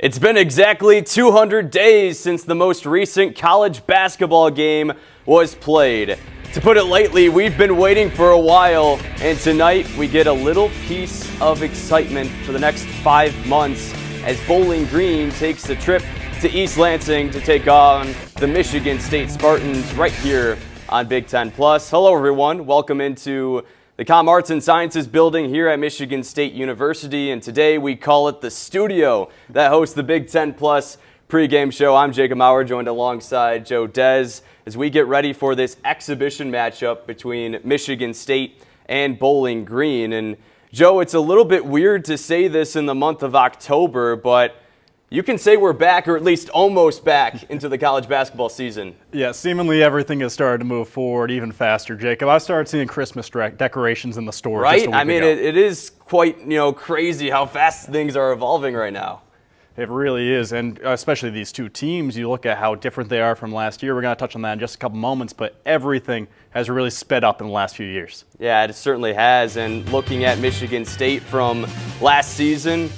It's been exactly 200 days since the most recent college basketball game was played. To put it lightly, we've been waiting for a while, and tonight we get a little piece of excitement for the next 5 months as Bowling Green takes the trip to East Lansing to take on the Michigan State Spartans right here on Big Ten Plus. Hello everyone, welcome into the Comm Arts and Sciences building here at Michigan State University, and today we call it the studio that hosts the Big Ten Plus pregame show. I'm Jacob Maurer, joined alongside Joe Dez as we get ready for this exhibition matchup between Michigan State and Bowling Green. And Joe, it's a little bit weird to say this in the month of October, but you can say we're back, or at least almost back, into the college basketball season. Yeah, seemingly everything has started to move forward even faster, Jacob. I started seeing Christmas decorations in the store. Right? Just a week ago. It is quite, crazy how fast things are evolving right now. It really is, and especially these two teams, you look at how different they are from last year. We're going to touch on that in just a couple moments, but everything has really sped up in the last few years. Yeah, it certainly has, and looking at Michigan State from last season,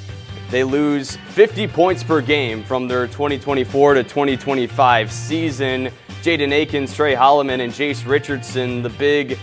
they lose 50 points per game from their 2024 to 2025 season. Jaden Akins, Trey Holloman, and Jace Richardson, the big,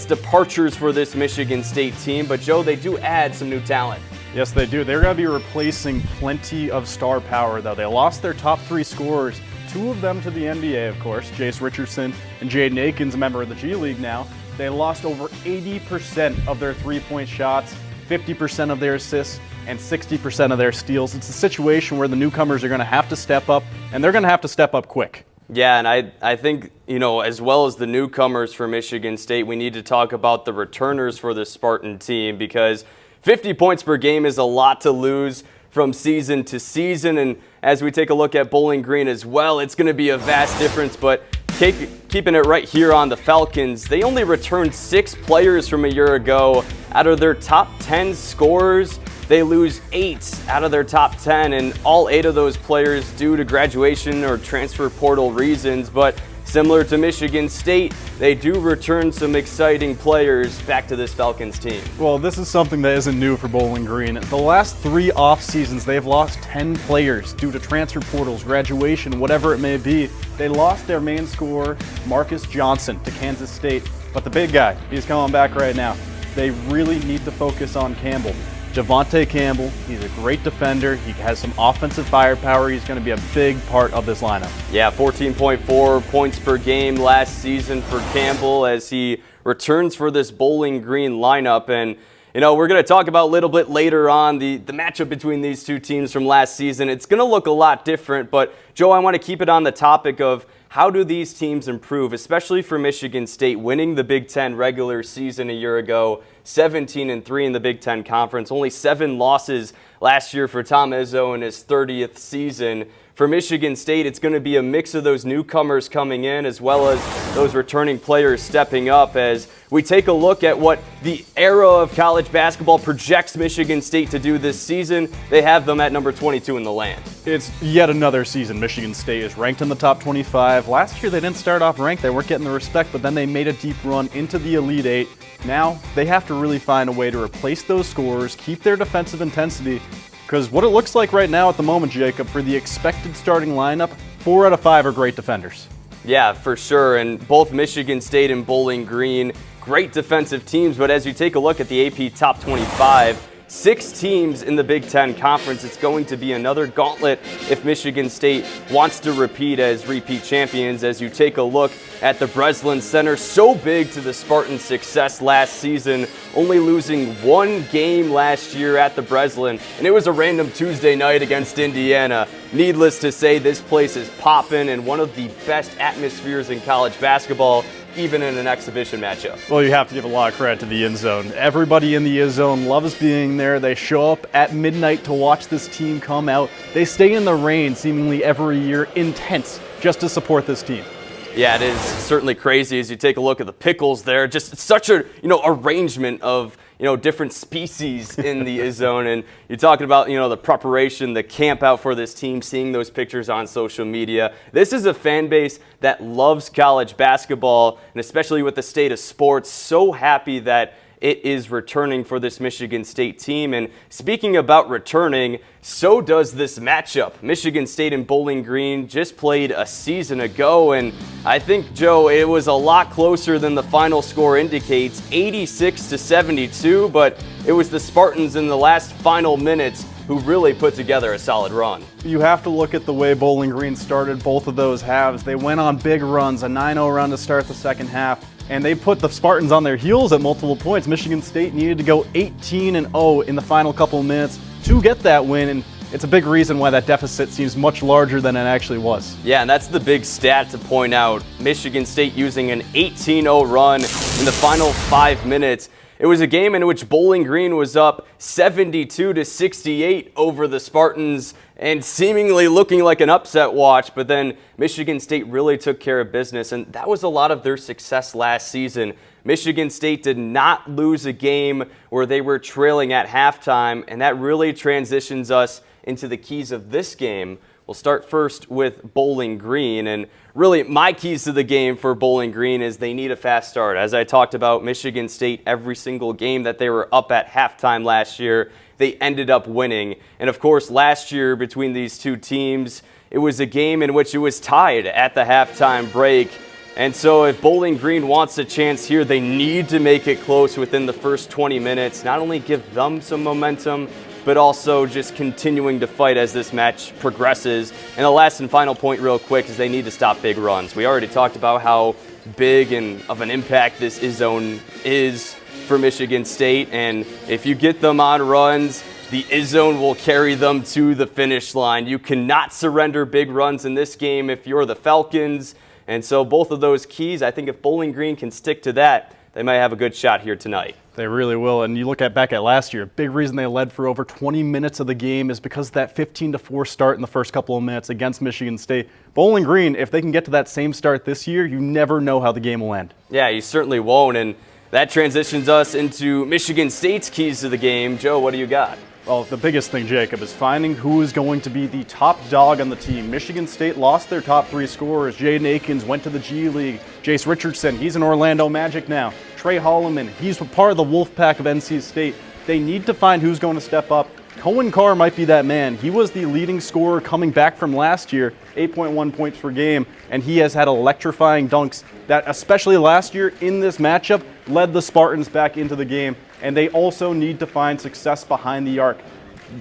departures for this Michigan State team. But, Joe, they do add some new talent. Yes, they do. They're going to be replacing plenty of star power, though. They lost their top 3 scorers, 2 of them to the NBA, of course, Jace Richardson and Jaden Akins, a member of the G League now. They lost over 80% of their three-point shots, 50% of their assists, and 60% of their steals. It's a situation where the newcomers are going to have to step up, and they're going to have to step up quick. Yeah, and I think, as well as the newcomers for Michigan State, we need to talk about the returners for the Spartan team, because 50 points per game is a lot to lose from season to season. And as we take a look at Bowling Green as well, it's going to be a vast difference. But keeping it right here on the Falcons, they only returned 6 players from a year ago. Out of their top 10 scorers, they lose 8 out of their top 10, and all 8 of those players due to graduation or transfer portal reasons. But similar to Michigan State, they do return some exciting players back to this Falcons team. Well, this is something that isn't new for Bowling Green. The last 3 off seasons, they've lost 10 players due to transfer portals, graduation, whatever it may be. They lost their main scorer, Marcus Johnson, to Kansas State. But the big guy, he's coming back right now. They really need to focus on Campbell. Javonte Campbell, he's a great defender. He has some offensive firepower. He's going to be a big part of this lineup. Yeah, 14.4 points per game last season for Campbell as he returns for this Bowling Green lineup. And, we're going to talk about a little bit later on the matchup between these two teams from last season. It's going to look a lot different. But, Joe, I want to keep it on the topic of how do these teams improve, especially for Michigan State, winning the Big Ten regular season a year ago, 17-3 in the Big Ten Conference, only 7 losses last year for Tom Izzo in his 30th season. For Michigan State, it's going to be a mix of those newcomers coming in as well as those returning players stepping up as we take a look at what the era of college basketball projects Michigan State to do this season. They have them at number 22 in the land. It's yet another season. Michigan State is ranked in the top 25. Last year they didn't start off ranked. They weren't getting the respect, but then they made a deep run into the Elite 8. Now they have to really find a way to replace those scorers, keep their defensive intensity, because what it looks like right now at the moment, Jacob, for the expected starting lineup, 4 out of 5 are great defenders. Yeah, for sure. And both Michigan State and Bowling Green, great defensive teams. But as you take a look at the AP Top 25, 6 teams in the Big Ten Conference. It's going to be another gauntlet if Michigan State wants to repeat as repeat champions. As you take a look at the Breslin Center, so big to the Spartans' success last season, only losing 1 game last year at the Breslin, and it was a random Tuesday night against Indiana. Needless to say, this place is popping and one of the best atmospheres in college basketball, even in an exhibition matchup. Well, you have to give a lot of credit to the end zone. Everybody in the end zone loves being there. They show up at midnight to watch this team come out. They stay in the rain seemingly every year, intense, just to support this team. Yeah, it is certainly crazy as you take a look at the pickles there. Just such a arrangement of different species in the zone, and you're talking about the preparation, the camp out for this team, seeing those pictures on social media. This is a fan base that loves college basketball, and especially with the state of sports, so happy that it is returning for this Michigan State team. And speaking about returning, so does this matchup. Michigan State and Bowling Green just played a season ago, and I think, Joe, it was a lot closer than the final score indicates, 86-72, but it was the Spartans in the last final minutes who really put together a solid run. You have to look at the way Bowling Green started both of those halves. They went on big runs, a 9-0 run to start the second half, and they put the Spartans on their heels at multiple points. Michigan State needed to go 18-0 in the final couple of minutes to get that win, and it's a big reason why that deficit seems much larger than it actually was. Yeah, and that's the big stat to point out. Michigan State using an 18-0 run in the final 5 minutes. It was a game in which Bowling Green was up 72-68 over the Spartans and seemingly looking like an upset watch, but then Michigan State really took care of business, and that was a lot of their success last season. Michigan State did not lose a game where they were trailing at halftime, and that really transitions us into the keys of this game. We'll start first with Bowling Green, and really my keys to the game for Bowling Green is they need a fast start. As I talked about, Michigan State, every single game that they were up at halftime last year, they ended up winning. And of course, last year between these two teams, it was a game in which it was tied at the halftime break. And so if Bowling Green wants a chance here, they need to make it close within the first 20 minutes, not only give them some momentum, but also just continuing to fight as this match progresses. And the last and final point real quick is they need to stop big runs. We already talked about how big and of an impact this zone is for Michigan State, and if you get them on runs, the zone will carry them to the finish line. You cannot surrender big runs in this game if you're the Falcons, and so both of those keys, I think if Bowling Green can stick to that, they might have a good shot here tonight. They really will, and you look back at last year, a big reason they led for over 20 minutes of the game is because of that 15-4 start in the first couple of minutes against Michigan State. Bowling Green, if they can get to that same start this year, you never know how the game will end. Yeah, you certainly won't, and that transitions us into Michigan State's keys to the game. Joe, what do you got? Well, the biggest thing, Jacob, is finding who is going to be the top dog on the team. Michigan State lost their top 3 scorers. Jaden Akins went to the G League. Jace Richardson, he's in Orlando Magic now. Trey Holloman, he's part of the Wolfpack of NC State. They need to find who's going to step up. Cohen Carr might be that man. He was the leading scorer coming back from last year, 8.1 points per game, and he has had electrifying dunks that, especially last year in this matchup, led the Spartans back into the game. And they also need to find success behind the arc.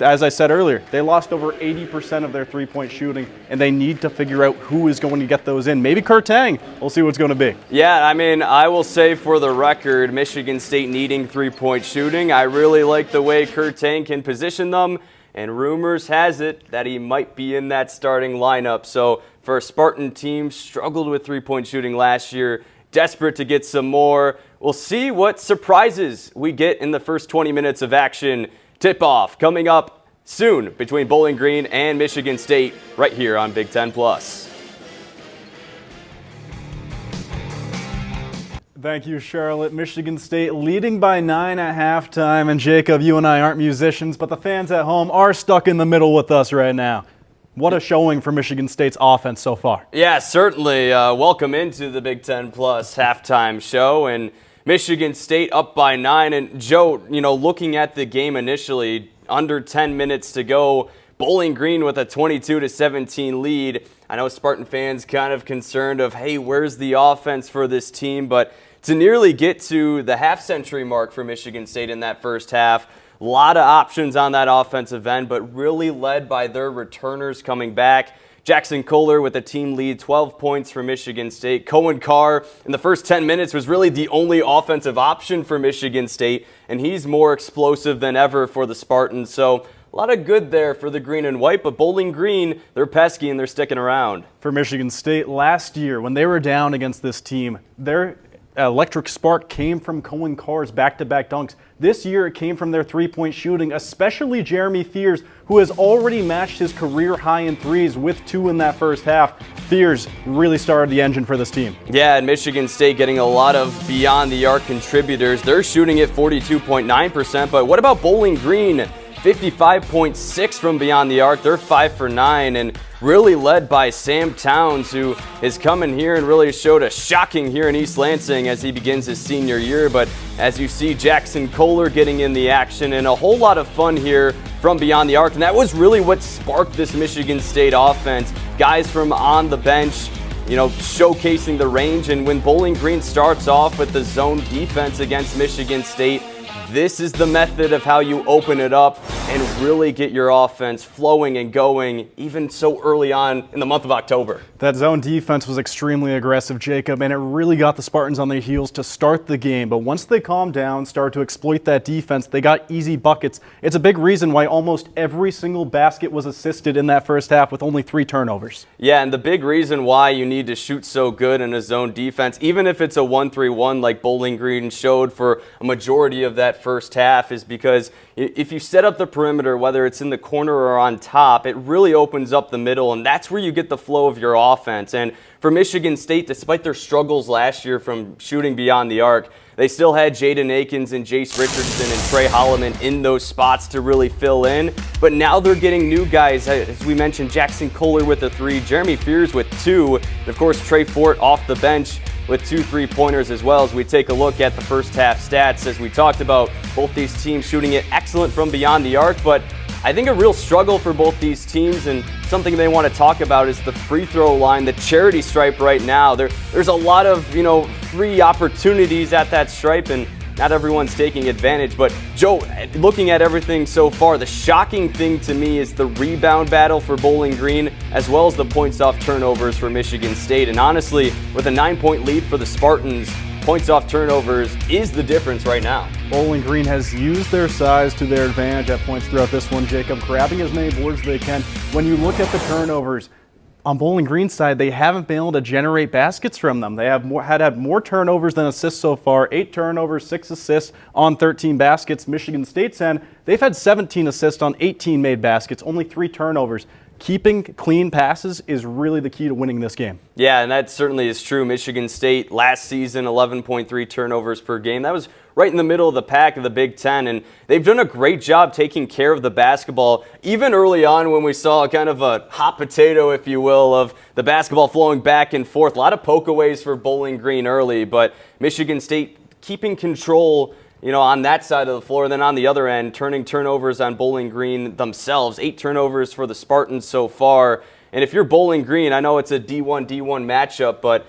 As I said earlier, they lost over 80% of their three-point shooting, and they need to figure out who is going to get those in. Maybe Kurt Tang. We'll see what's going to be. Yeah, I mean, I will say for the record, Michigan State needing three-point shooting. I really like the way Kurt Tang can position them, and rumors has it that he might be in that starting lineup. So for a Spartan team, struggled with three-point shooting last year, desperate to get some more. We'll see what surprises we get in the first 20 minutes of action. Tip-off coming up soon between Bowling Green and Michigan State right here on Big Ten Plus. Thank you, Charlotte. Michigan State leading by 9 at halftime. And Jacob, you and I aren't musicians, but the fans at home are stuck in the middle with us right now. What a showing for Michigan State's offense so far. Yeah, certainly. Welcome into the Big Ten Plus halftime show. And Michigan State up by 9. And Joe, looking at the game initially, under 10 minutes to go, Bowling Green with a 22-17 lead. I know Spartan fans kind of concerned of, hey, where's the offense for this team? But to nearly get to the half-century mark for Michigan State in that first half, a lot of options on that offensive end, but really led by their returners coming back. Jackson Kohler with a team lead, 12 points for Michigan State. Cohen Carr in the first 10 minutes was really the only offensive option for Michigan State, and he's more explosive than ever for the Spartans. So a lot of good there for the green and white, but Bowling Green, they're pesky and they're sticking around. For Michigan State, last year when they were down against this team, their electric spark came from Cohen Carr's back-to-back dunks. This year it came from their three-point shooting, especially Jeremy Thiers, who has already matched his career high in threes with 2 in that first half. Thiers really started the engine for this team. Yeah, and Michigan State getting a lot of beyond-the-arc contributors. They're shooting at 42.9%, but what about Bowling Green? 55.6 from beyond the arc. They're 5 for 9, and really led by Sam Towns, who is coming here and really showed a shocking here in East Lansing as he begins his senior year. But as you see, Jackson Kohler getting in the action and a whole lot of fun here from beyond the arc. And that was really what sparked this Michigan State offense. Guys from on the bench, showcasing the range. And when Bowling Green starts off with the zone defense against Michigan State, this is the method of how you open it up and really get your offense flowing and going, even so early on in the month of October. That zone defense was extremely aggressive, Jacob, and it really got the Spartans on their heels to start the game. But once they calmed down, started to exploit that defense, they got easy buckets. It's a big reason why almost every single basket was assisted in that first half with only 3 turnovers. Yeah, and the big reason why you need to shoot so good in a zone defense, even if it's a 1-3-1 like Bowling Green showed for a majority of that first half, is because if you set up the perimeter, whether it's in the corner or on top, it really opens up the middle, and that's where you get the flow of your offense. And for Michigan State, despite their struggles last year from shooting beyond the arc, they still had Jaden Akins and Jace Richardson and Trey Holloman in those spots to really fill in. But now they're getting new guys. As we mentioned, Jackson Kohler with a 3, Jeremy Fears with 2, and of course Trey Fort off the bench with 2 3-pointers as well. As we take a look at the first half stats, as we talked about, both these teams shooting it excellent from beyond the arc, but I think a real struggle for both these teams, and something they want to talk about, is the free throw line, the charity stripe right now. There's a lot of, free opportunities at that stripe, and not everyone's taking advantage. But Joe, looking at everything so far, the shocking thing to me is the rebound battle for Bowling Green, as well as the points off turnovers for Michigan State. And honestly, with a 9-point lead for the Spartans, points off turnovers is the difference right now. Bowling Green has used their size to their advantage at points throughout this one, Jacob, grabbing as many boards as they can. When you look at the turnovers, on Bowling Green's side, they haven't been able to generate baskets from them. They have had more turnovers than assists so far, 8 turnovers, 6 assists on 13 baskets. Michigan State's end, they've had 17 assists on 18 made baskets, only 3 turnovers. Keeping clean passes is really the key to winning this game. Yeah, and that certainly is true. Michigan State last season, 11.3 turnovers per game. That was right in the middle of the pack of the Big Ten, and they've done a great job taking care of the basketball, even early on when we saw kind of a hot potato, if you will, of the basketball flowing back and forth. A lot of pokeaways for Bowling Green early, but Michigan State keeping control on that side of the floor. Then on the other end, turning turnovers on Bowling Green themselves. 8 turnovers for the Spartans so far. And if you're Bowling Green, I know it's a D1 matchup, but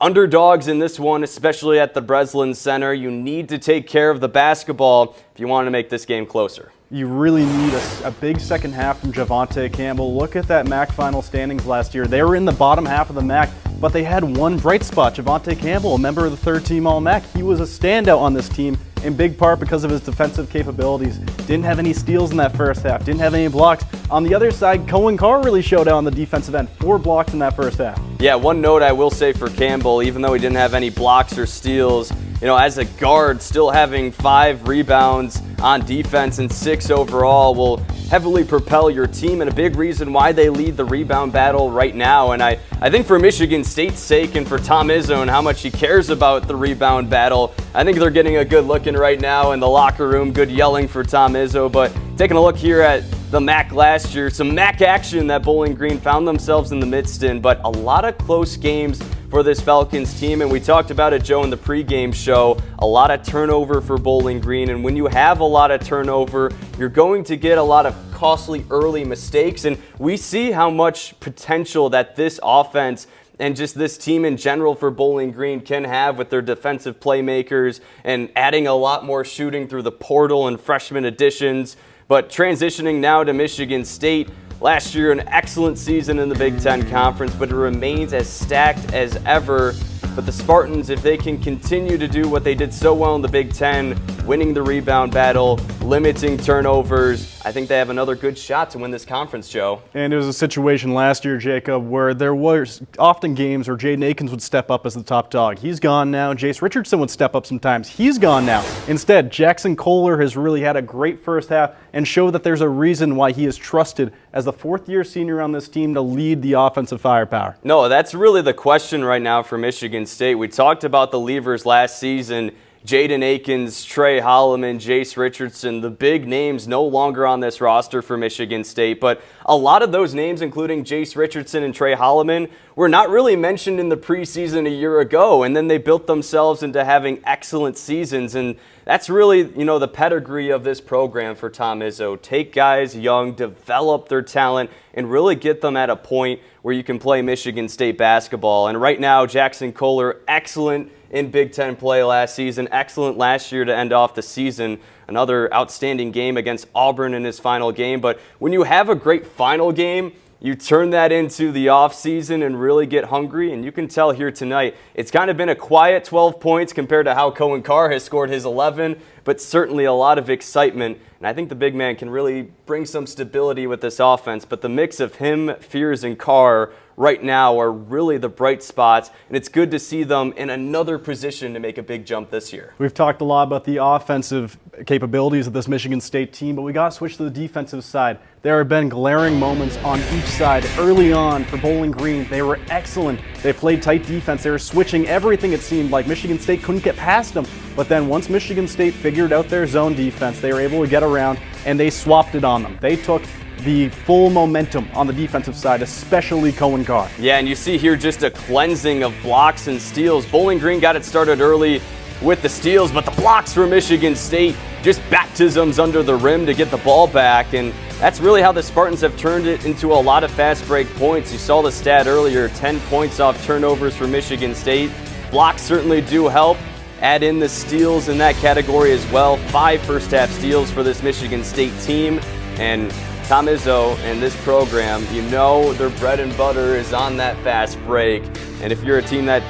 underdogs in this one, especially at the Breslin Center, you need to take care of the basketball if you want to make this game closer. You really need a big second half from Javonte Campbell. Look at that MAC final standings last year. They were in the bottom half of the MAC, but they had one bright spot. Javonte Campbell, a member of the 3rd-team All-MAC. He was a standout on this team, in big part because of his defensive capabilities. Didn't have any steals in that first half, didn't have any blocks. On the other side, Cohen Carr really showed out on the defensive end, 4 blocks in that first half. Yeah, one note I will say for Campbell, even though he didn't have any blocks or steals, as a guard, still having 5 rebounds on defense and 6 overall will heavily propel your team, and a big reason why they lead the rebound battle right now. And I think for Michigan State's sake and for Tom Izzo and how much he cares about the rebound battle, I think they're getting a good looking right now in the locker room, good yelling for Tom Izzo. But taking a look here at the MAC last year, some MAC action that Bowling Green found themselves in the midst in, but a lot of close games for this Falcons team, and we talked about it, Joe, in the pregame show. A lot of turnover for Bowling Green, and when you have a lot of turnover, you're going to get a lot of costly early mistakes, and we see how much potential that this offense and just this team in general for Bowling Green can have with their defensive playmakers and adding a lot more shooting through the portal and freshman additions. But transitioning now to Michigan State, last year an excellent season in the Big Ten Conference, but it remains as stacked as ever. But the Spartans, if they can continue to do what they did so well in the Big Ten, winning the rebound battle, limiting turnovers, I think they have another good shot to win this conference, Joe. And it was a situation last year, Jacob, where there was often games where Jaden Akins would step up as the top dog. He's gone now. Jace Richardson would step up sometimes. He's gone now. Instead, Jackson Kohler has really had a great first half and showed that there's a reason why he is trusted as the 4th-year senior on this team to lead the offensive firepower. No, that's really the question right now for Michigan State. We talked about the levers last season Jaden Akins, Trey Holloman, Jace Richardson, the big names no longer on this roster for Michigan State. But a lot of those names, including Jace Richardson and Trey Holloman, were not really mentioned in the preseason a year ago. And then they built themselves into having excellent seasons. And that's really, the pedigree of this program for Tom Izzo. Take guys young, develop their talent, and really get them at a point where you can play Michigan State basketball. And right now, Jackson Kohler, excellent in Big Ten play last season, excellent last year to end off the season. Another outstanding game against Auburn in his final game. But when you have a great final game, you turn that into the offseason and really get hungry, and you can tell here tonight it's kind of been a quiet 12 points compared to how Cohen Carr has scored his 11, but certainly a lot of excitement, and I think the big man can really bring some stability with this offense. But the mix of him, Fears, and Carr right now are really the bright spots, and it's good to see them in another position to make a big jump this year. We've talked a lot about the offensive capabilities of this Michigan State team, but we got to switch to the defensive side. There have been glaring moments on each side early on for Bowling Green. They were excellent. They played tight defense. They were switching everything, it seemed like. Michigan State couldn't get past them. But then once Michigan State figured out their zone defense, they were able to get around, and they swapped it on them. They took the full momentum on the defensive side, especially Cohen Carr. Yeah, and you see here just a cleansing of blocks and steals. Bowling Green got it started early with the steals, but the blocks for Michigan State, just baptisms under the rim to get the ball back. And that's really how the Spartans have turned it into a lot of fast break points. You saw the stat earlier, 10 points off turnovers for Michigan State. Blocks certainly do help. Add in the steals in that category as well. 5 first half steals for this Michigan State team. And Tom Izzo and this program, their bread and butter is on that fast break. And if you're a team that,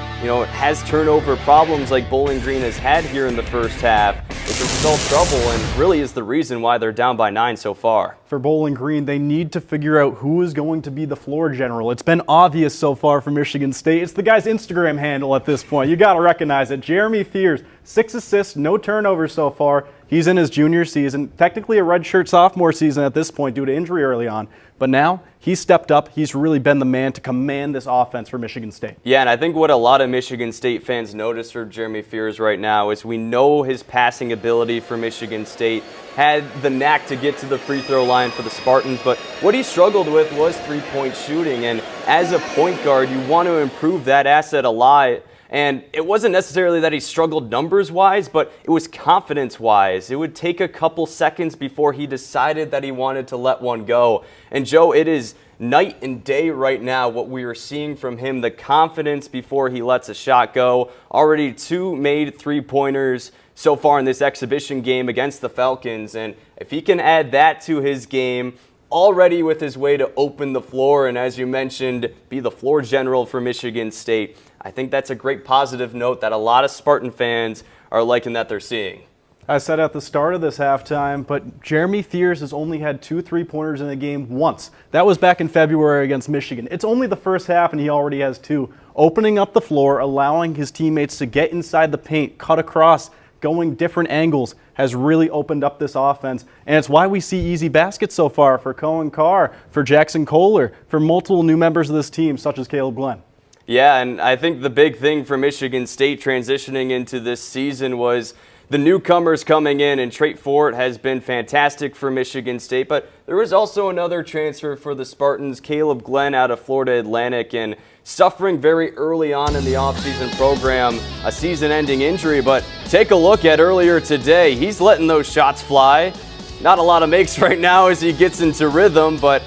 has turnover problems like Bowling Green has had here in the first half, it can spell trouble and really is the reason why they're down by 9 so far. For Bowling Green, they need to figure out who is going to be the floor general. It's been obvious so far for Michigan State. It's the guy's Instagram handle at this point. You got to recognize it. Jeremy Fears, 6 assists, no turnovers so far. He's in his junior season, technically a redshirt sophomore season at this point due to injury early on. But now he's stepped up. He's really been the man to command this offense for Michigan State. Yeah, and I think what a lot of Michigan State fans notice for Jeremy Fears right now is we know his passing ability for Michigan State had the knack to get to the free throw line for the Spartans, but what he struggled with was three-point shooting. And as a point guard, you want to improve that asset a lot. And it wasn't necessarily that he struggled numbers-wise, but it was confidence-wise. It would take a couple seconds before he decided that he wanted to let one go. And Joe, it is night and day right now what we are seeing from him, the confidence before he lets a shot go. Already 2 made three-pointers so far in this exhibition game against the Falcons. And if he can add that to his game, already with his way to open the floor and, as you mentioned, be the floor general for Michigan State, I think that's a great positive note that a lot of Spartan fans are liking that they're seeing. I said at the start of this halftime, but Jeremy Fears has only had 2 3-pointers in the game once. That was back in February against Michigan. It's only the first half and he already has 2. Opening up the floor, allowing his teammates to get inside the paint, cut across, going different angles has really opened up this offense. And it's why we see easy baskets so far for Cohen Carr, for Jackson Kohler, for multiple new members of this team, such as Caleb Glenn. Yeah, and I think the big thing for Michigan State transitioning into this season was the newcomers coming in, and Trait Fort has been fantastic for Michigan State, but there was also another transfer for the Spartans, Caleb Glenn out of Florida Atlantic, and suffering very early on in the offseason program, a season-ending injury. But take a look at earlier today. He's letting those shots fly. Not a lot of makes right now as he gets into rhythm, but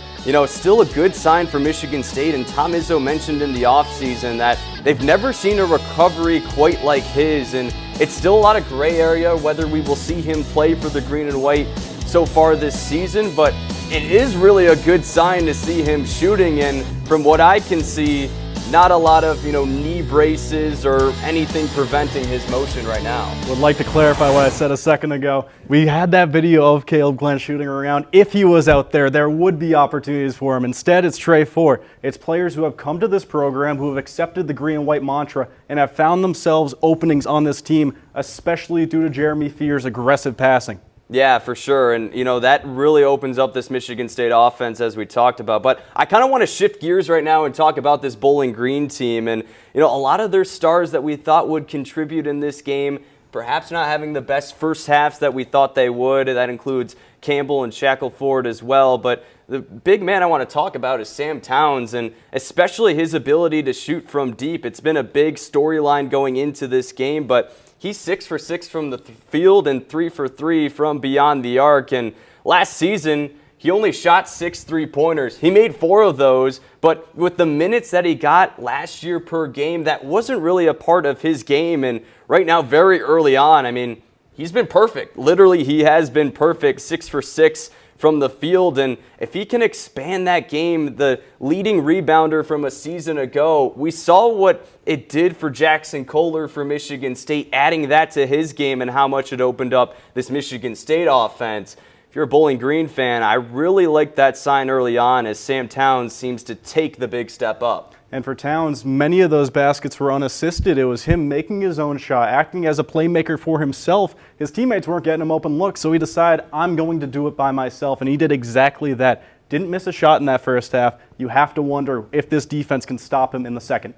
still a good sign for Michigan State. And Tom Izzo mentioned in the offseason that they've never seen a recovery quite like his, and it's still a lot of gray area whether we will see him play for the green and white so far this season, but it is really a good sign to see him shooting. And from what I can see, not a lot of knee braces or anything preventing his motion right now. Would like to clarify what I said a second ago. We had that video of Caleb Glenn shooting around. If he was out there would be opportunities for him. Instead, it's Trait Fort. It's players who have come to this program, who have accepted the green and white mantra, and have found themselves openings on this team, especially due to Jeremy Fears' aggressive passing. Yeah, for sure. And, that really opens up this Michigan State offense as we talked about. But I kind of want to shift gears right now and talk about this Bowling Green team. And, a lot of their stars that we thought would contribute in this game perhaps not having the best first halves that we thought they would. That includes Campbell and Shackelford as well. But the big man I want to talk about is Sam Towns, and especially his ability to shoot from deep. It's been a big storyline going into this game, but he's 6 for 6 from the field and 3 for 3 from beyond the arc. And last season, he only shot 6 3-pointers. He made 4 of those, but with the minutes that he got last year per game, that wasn't really a part of his game. And right now, very early on, I mean, he's been perfect. Literally, he has been perfect, 6 for 6 from the field. And if he can expand that game, the leading rebounder from a season ago, we saw what it did for Jackson Kohler for Michigan State, adding that to his game and how much it opened up this Michigan State offense. If you're a Bowling Green fan, I really like that sign early on as Sam Towns seems to take the big step up. And for Towns, many of those baskets were unassisted. It was him making his own shot, acting as a playmaker for himself. His teammates weren't getting him open looks, so he decided, I'm going to do it by myself, and he did exactly that. Didn't miss a shot in that first half. You have to wonder if this defense can stop him in the second.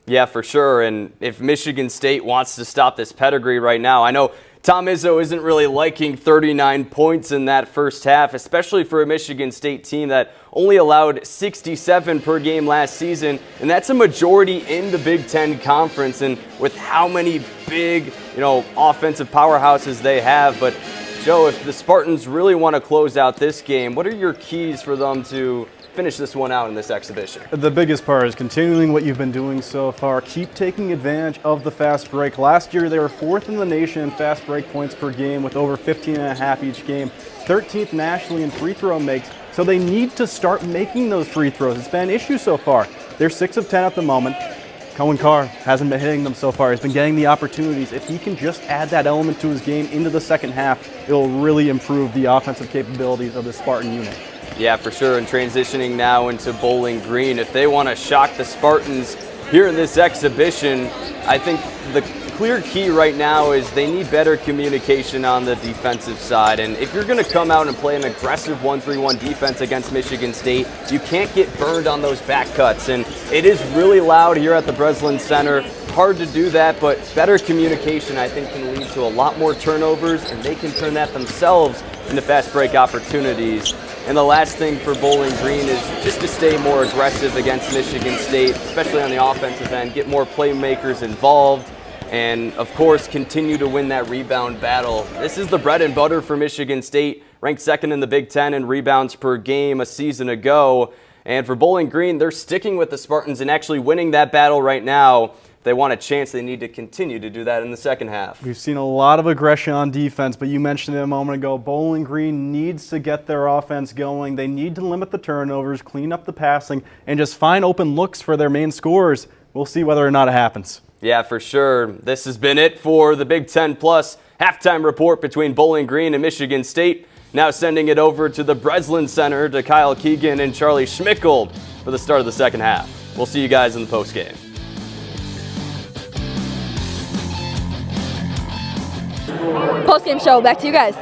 Yeah, for sure, and if Michigan State wants to stop this pedigree right now, I know Tom Izzo isn't really liking 39 points in that first half, especially for a Michigan State team that only allowed 67 per game last season, and that's a majority in the Big Ten Conference, and with how many big, offensive powerhouses they have. But Joe, if the Spartans really want to close out this game, what are your keys for them to finish this one out in this exhibition? The biggest part is continuing what you've been doing so far. Keep taking advantage of the fast break. Last year, they were 4th in the nation in fast break points per game with over 15.5 each game, 13th nationally in free throw makes. So they need to start making those free throws. It's been an issue so far. They're 6 of 10 at the moment. Cohen Carr hasn't been hitting them so far. He's been getting the opportunities. If he can just add that element to his game into the second half, it'll really improve the offensive capabilities of the Spartan unit. Yeah, for sure. And transitioning now into Bowling Green, if they want to shock the Spartans here in this exhibition, I think the clear key right now is they need better communication on the defensive side. And if you're going to come out and play an aggressive 1-3-1 defense against Michigan State, you can't get burned on those back cuts. And it is really loud here at the Breslin Center. Hard to do that, but better communication, I think, can lead to a lot more turnovers, and they can turn that themselves into fast break opportunities. And the last thing for Bowling Green is just to stay more aggressive against Michigan State, especially on the offensive end, get more playmakers involved, and of course continue to win that rebound battle. This is the bread and butter for Michigan State, ranked 2nd in the Big Ten in rebounds per game a season ago. And for Bowling Green, they're sticking with the Spartans and actually winning that battle right now. If they want a chance, they need to continue to do that in the second half. We've seen a lot of aggression on defense, but you mentioned it a moment ago. Bowling Green needs to get their offense going. They need to limit the turnovers, clean up the passing, and just find open looks for their main scorers. We'll see whether or not it happens. Yeah, for sure. This has been it for the Big Ten Plus halftime report between Bowling Green and Michigan State. Now sending it over to the Breslin Center to Kyle Keegan and Charlie Schmickold for the start of the second half. We'll see you guys in the postgame. Post-game show, back to you guys.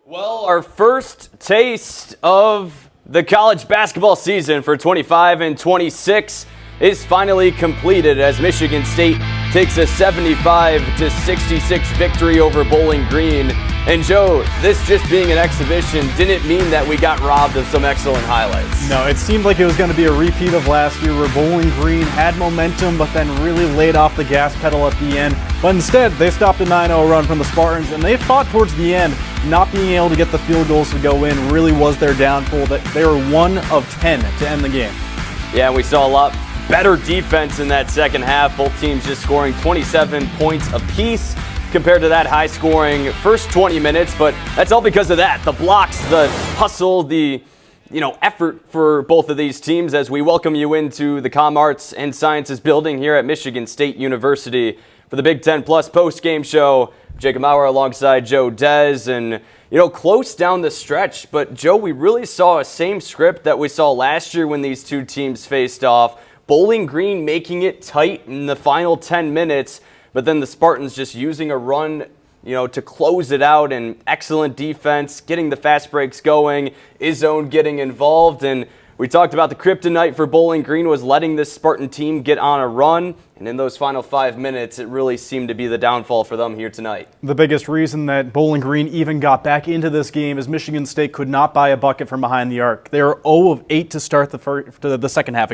Well, our first taste of the college basketball season for 25 and 26 is finally completed as Michigan State takes a 75-66 victory over Bowling Green. And Joe, this just being an exhibition didn't mean that we got robbed of some excellent highlights. No, it seemed like it was going to be a repeat of last year where Bowling Green had momentum but then really laid off the gas pedal at the end. But instead, they stopped a 9-0 run from the Spartans, and they fought towards the end. Not being able to get the field goals to go in really was their downfall. That they were 1 of 10 to end the game. Yeah, we saw a lot better defense in that second half. Both teams just scoring 27 points apiece compared to that high-scoring first 20 minutes, but that's all because of that. The blocks, the hustle, the effort for both of these teams as we welcome you into the Com Arts and Sciences building here at Michigan State University for the Big Ten Plus post-game show. Jacob Maurer alongside Joe Dez, and close down the stretch, but Joe, we really saw a same script that we saw last year when these two teams faced off. Bowling Green making it tight in the final 10 minutes, but then the Spartans just using a run, to close it out, and excellent defense, getting the fast breaks going, Izzone getting involved, and We talked about the kryptonite for Bowling Green was letting this Spartan team get on a run, and in those final 5 minutes, it really seemed to be the downfall for them here tonight. The biggest reason that Bowling Green even got back into this game is Michigan State could not buy a bucket from behind the arc. They were 0 of 8 to start the second half,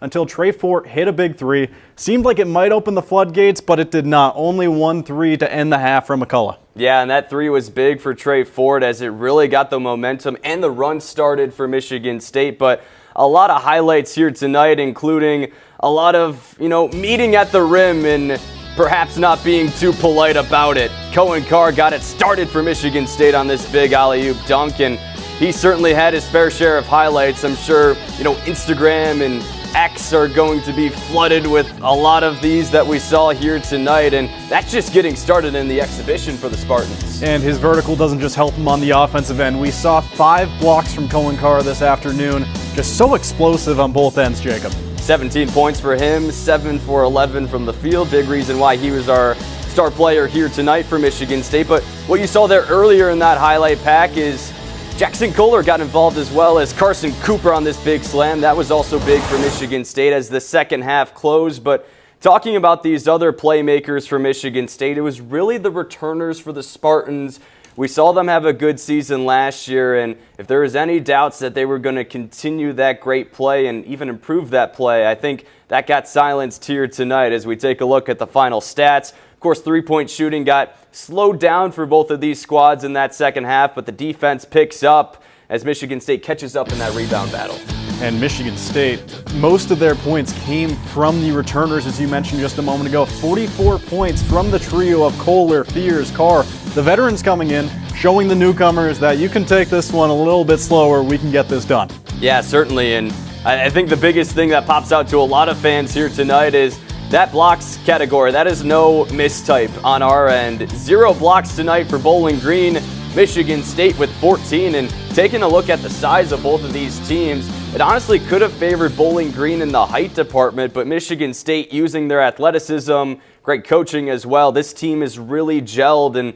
until Trey Fort hit a big three. Seemed like it might open the floodgates, but it did not. Only 1 3 to end the half from McCullough. Yeah, and that three was big for Trey Ford as it really got the momentum and the run started for Michigan State. But a lot of highlights here tonight, including a lot of, meeting at the rim and perhaps not being too polite about it. Cohen Carr got it started for Michigan State on this big alley-oop dunk, and he certainly had his fair share of highlights. I'm sure, Instagram and X are going to be flooded with a lot of these that we saw here tonight, and that's just getting started in the exhibition for the Spartans. And his vertical doesn't just help him on the offensive end. We saw 5 blocks from Cohen Carr this afternoon. Just so explosive on both ends, Jacob. 17 points for him, 7 for 11 from the field. Big reason why he was our star player here tonight for Michigan State. But what you saw there earlier in that highlight pack is Jackson Kohler got involved as well as Carson Cooper on this big slam. That was also big for Michigan State as the second half closed. But talking about these other playmakers for Michigan State, it was really the returners for the Spartans. We saw them have a good season last year, and if there was any doubts that they were going to continue that great play and even improve that play, I think that got silenced here tonight as we take a look at the final stats. Of course, three-point shooting got slowed down for both of these squads in that second half, but the defense picks up as Michigan State catches up in that rebound battle. And Michigan State, most of their points came from the returners, as you mentioned just a moment ago. 44 points from the trio of Kohler, Fears, Carr. The veterans coming in, showing the newcomers that you can take this one a little bit slower. We can get this done. Yeah, certainly. And I think the biggest thing that pops out to a lot of fans here tonight is that blocks category. That is no mistype on our end. 0 blocks tonight for Bowling Green. Michigan State with 14, and taking a look at the size of both of these teams, it honestly could have favored Bowling Green in the height department, but Michigan State using their athleticism, great coaching as well. This team is really gelled, and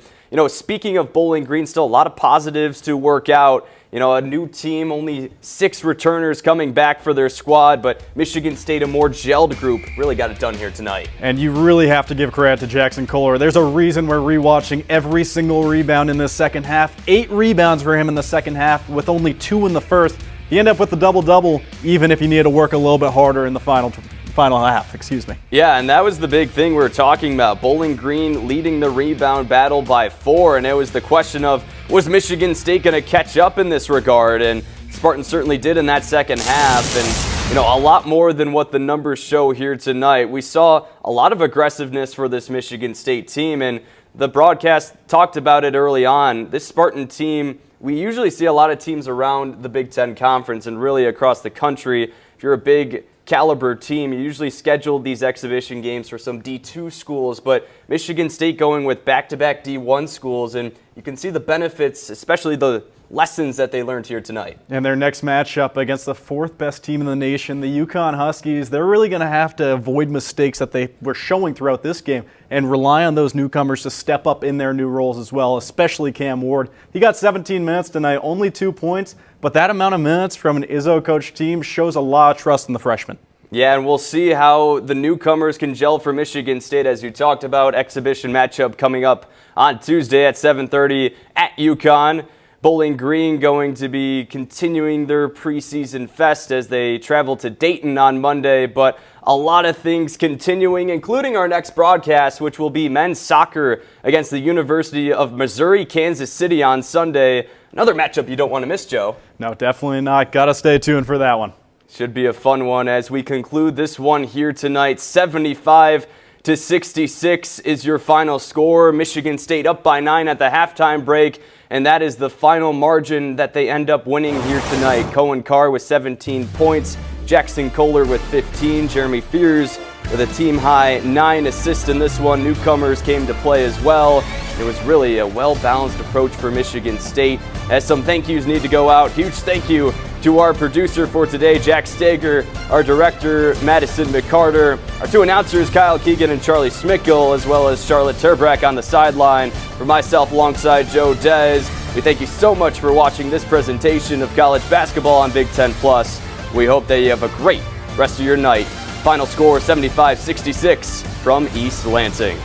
speaking of Bowling Green, still a lot of positives to work out. A new team, only 6 returners coming back for their squad, but Michigan State, a more gelled group, really got it done here tonight. And you really have to give credit to Jackson Kohler. There's a reason we're rewatching every single rebound in this second half. 8 rebounds for him in the second half with only 2 in the first. He ended up with the double-double, even if he needed to work a little bit harder in the final half. Yeah, and that was the big thing we were talking about. Bowling Green leading the rebound battle by 4, and it was the question of, was Michigan State going to catch up in this regard? And Spartans certainly did in that second half, and a lot more than what the numbers show here tonight. We saw a lot of aggressiveness for this Michigan State team, and the broadcast talked about it early on. This Spartan team, we usually see a lot of teams around the Big Ten Conference and really across the country. If you're a big caliber team, you usually schedule these exhibition games for some D2 schools, but Michigan State going with back-to-back D1 schools, and you can see the benefits, especially the lessons that they learned here tonight. And their next matchup against the 4th best team in the nation, the UConn Huskies, they're really going to have to avoid mistakes that they were showing throughout this game and rely on those newcomers to step up in their new roles as well, especially Cam Ward. He got 17 minutes tonight, only 2 points, but that amount of minutes from an Izzo-coached team shows a lot of trust in the freshman. Yeah, and we'll see how the newcomers can gel for Michigan State, as you talked about. Exhibition matchup coming up on Tuesday at 7:30 at UConn. Bowling Green going to be continuing their preseason fest as they travel to Dayton on Monday, but a lot of things continuing, including our next broadcast, which will be men's soccer against the University of Missouri-Kansas City on Sunday. Another matchup you don't want to miss, Joe. No, definitely not. Got to stay tuned for that one. Should be a fun one as we conclude this one here tonight. 75-66 is your final score. Michigan State up by 9 at the halftime break, and that is the final margin that they end up winning here tonight. Cohen Carr with 17 points, Jackson Kohler with 15, Jeremy Fears with a team-high 9 assists in this one. Newcomers came to play as well. It was really a well-balanced approach for Michigan State. As some thank yous need to go out, huge thank you to our producer for today, Jack Steger, our director, Madison McCarter, our 2 announcers, Kyle Keegan and Charlie Smickle, as well as Charlotte Terbrack on the sideline. For myself, alongside Joe Dez, we thank you so much for watching this presentation of college basketball on Big Ten Plus. We hope that you have a great rest of your night. Final score 75-66 from East Lansing.